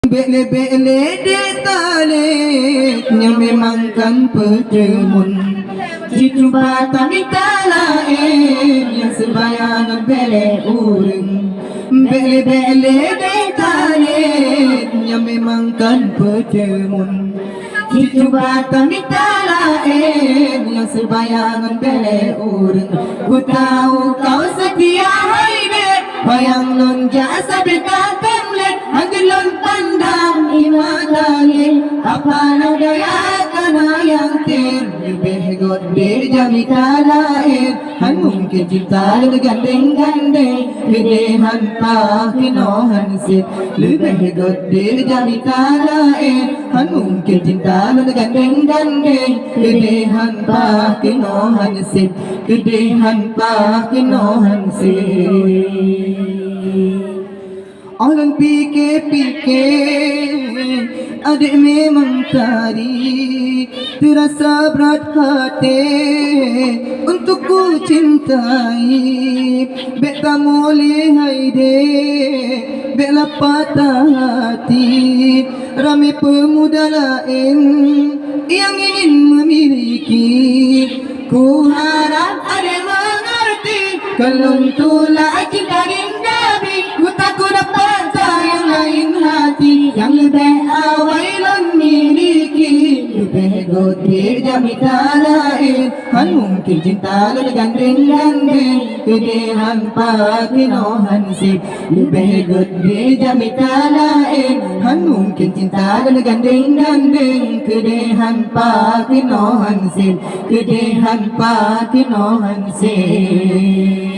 Bele-bele detalenya memang kan pertemuan. Dicuba tamita lain yang sebayangan bele urang. Bele-bele detalenya memang kan pertemuan. Dicuba tamita lain yang sebayangan bele urang. Ku tahu kau setia hai be, bayang non jasa berkata melihat Anggelon pandang imadangin apa na daya kana yang lebih god berjamita lain han mungkin cinta gandeng-gandeng gedehan pa kinohan sit lebih god berjamita lain han mungkin cinta gandeng-gandeng gedehan pa kinohan sit gedehan pa kinohan sit. Orang pikir-pikir adik memang tadi terasa berat hati untuk ku cintai. Bek tak boleh haide, beklah patah hati. Ramai pemuda lain yang ingin memiliki. Ku harap adik mengerti kalau itulah cinta rindabi. Ku takut dapat sayang lain hati yang lebih awal miliki. Lebih gotir jamita lain han mungkin cinta lu gandeng-gandeng gedehan pa kinohan sip. Lebih gotir jamita lain han mungkin cinta lu gandeng-gandeng gedehan pa kinohan sip. Gedehan pa kinohan sip.